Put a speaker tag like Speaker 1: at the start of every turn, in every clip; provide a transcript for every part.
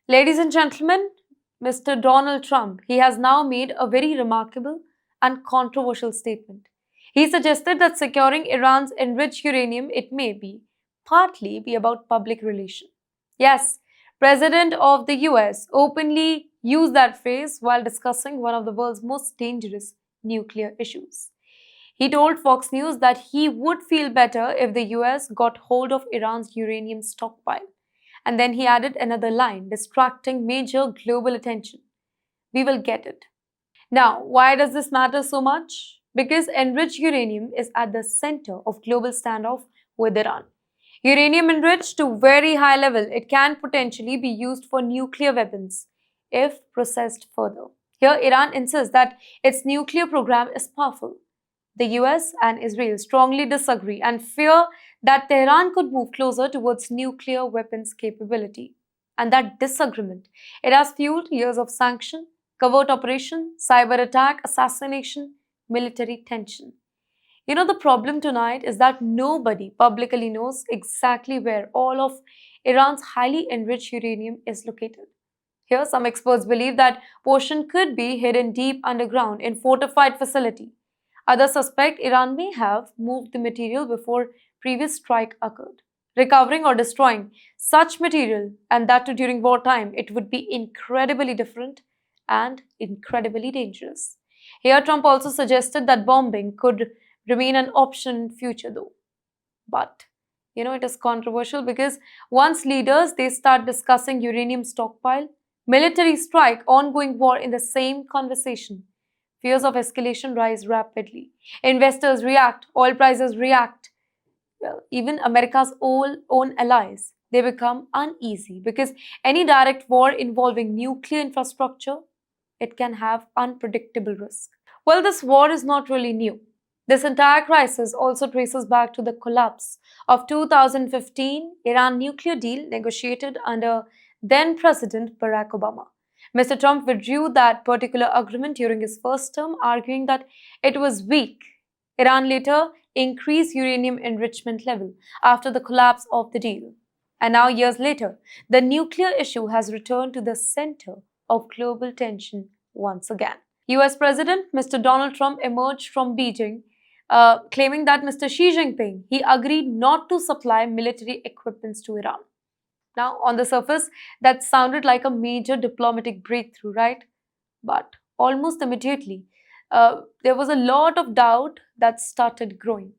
Speaker 1: Ladies and gentlemen, Mr. Donald Trump, he has now made a very remarkable and controversial statement. He suggested that securing Iran's enriched uranium, it may be, partly be about public relation. Yes, President of the US openly used that phrase while discussing one of the world's most dangerous nuclear issues. He told Fox News that he would feel better if the US got hold of Iran's uranium stockpile. And then he added another line, distracting major global attention. We will get it. Now, why does this matter so much? Because enriched uranium is at the center of global standoff with Iran. Uranium enriched to very high level, it can potentially be used for nuclear weapons if processed further. Here, Iran insists that its nuclear program is powerful. The US and Israel strongly disagree and fear that Tehran could move closer towards nuclear weapons capability. And that disagreement, it has fueled years of sanction, covert operation, cyber attack, assassination, military tension. The problem tonight is that nobody publicly knows exactly where all of Iran's highly enriched uranium is located. Here, some experts believe that portion could be hidden deep underground in fortified facility. Others suspect Iran may have moved the material before previous strike occurred. Recovering or destroying such material, and that too during wartime, it would be incredibly different and incredibly dangerous. Here, Trump also suggested that bombing could remain an option in future, though. But it is controversial because once leaders they start discussing uranium stockpile, military strike, ongoing war in the same conversation, fears of escalation rise rapidly. Investors react, oil prices react. Well, even America's own allies, they become uneasy because any direct war involving nuclear infrastructure, it can have unpredictable risk. Well, this war is not really new. This entire crisis also traces back to the collapse of 2015 Iran nuclear deal negotiated under then President Barack Obama. Mr. Trump withdrew that particular agreement during his first term, arguing that it was weak. Iran later increased uranium enrichment level after the collapse of the deal. And now, years later, the nuclear issue has returned to the center of global tension once again. US President Mr. Donald Trump emerged from Beijing claiming that Mr. Xi Jinping he agreed not to supply military equipments to Iran. Now, on the surface, that sounded like a major diplomatic breakthrough, right? But almost immediately, there was a lot of doubt that started growing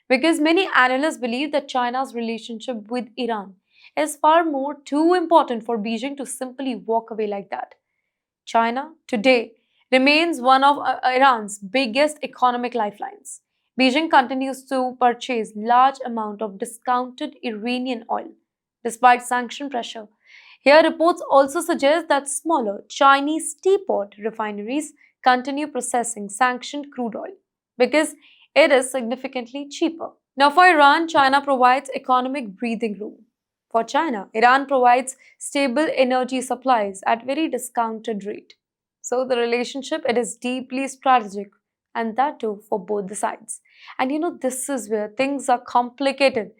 Speaker 1: because many analysts believe that China's relationship with Iran is far more too important for Beijing to simply walk away like that. China today remains one of Iran's biggest economic lifelines. Beijing continues to purchase large amount of discounted Iranian oil despite sanction pressure. Here, reports also suggest that smaller Chinese teapot refineries continue processing sanctioned crude oil because it is significantly cheaper. Now, for Iran, China provides economic breathing room. For China, Iran provides stable energy supplies at very discounted rate. So the relationship it is deeply strategic and that too for both the sides. And this is where things are complicated.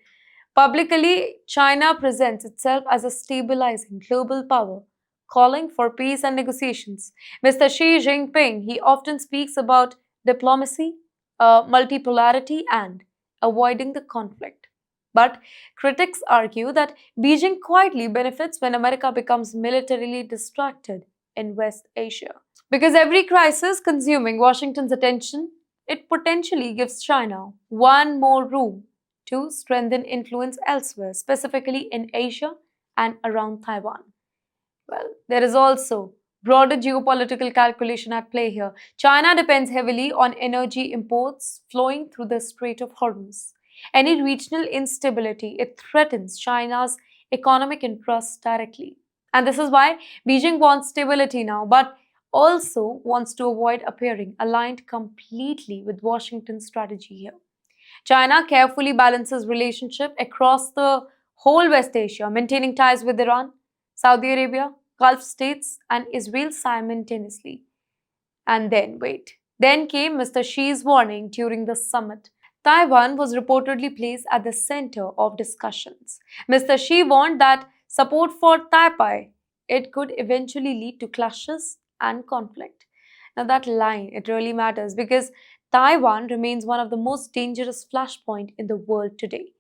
Speaker 1: Publicly, China presents itself as a stabilizing global power, calling for peace and negotiations. Mr. Xi Jinping, he often speaks about diplomacy, multipolarity, and avoiding the conflict. But critics argue that Beijing quietly benefits when America becomes militarily distracted in West Asia. Because every crisis consuming Washington's attention, it potentially gives China one more room to strengthen influence elsewhere, specifically in Asia and around Taiwan. Well, there is also broader geopolitical calculation at play here. China depends heavily on energy imports flowing through the Strait of Hormuz. Any regional instability, it threatens China's economic interests directly. And this is why Beijing wants stability now, but also wants to avoid appearing aligned completely with Washington's strategy here. China carefully balances relationship across the whole West Asia, maintaining ties with Iran, Saudi Arabia, Gulf states, and Israel simultaneously. And then, wait, then came Mr. Xi's warning during the summit. Taiwan was reportedly placed at the center of discussions. Mr. Xi warned that support for Taipei, it could eventually lead to clashes and conflict. Now, that line, it really matters because Taiwan remains one of the most dangerous flashpoints in the world today.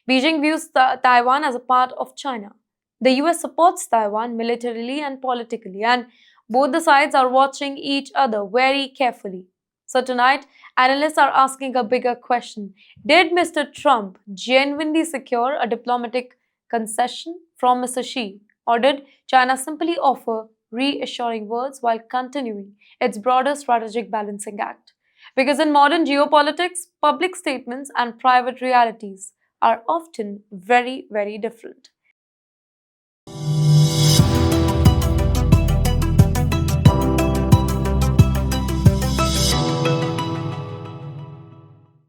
Speaker 1: Beijing views Taiwan as a part of China. The US supports Taiwan militarily and politically, and both the sides are watching each other very carefully. So, tonight, analysts are asking a bigger question. Did Mr. Trump genuinely secure a diplomatic concession from Mr. Xi, or did China simply offer reassuring words while continuing its broader strategic balancing act? Because in modern geopolitics, public statements and private realities are often very, very different.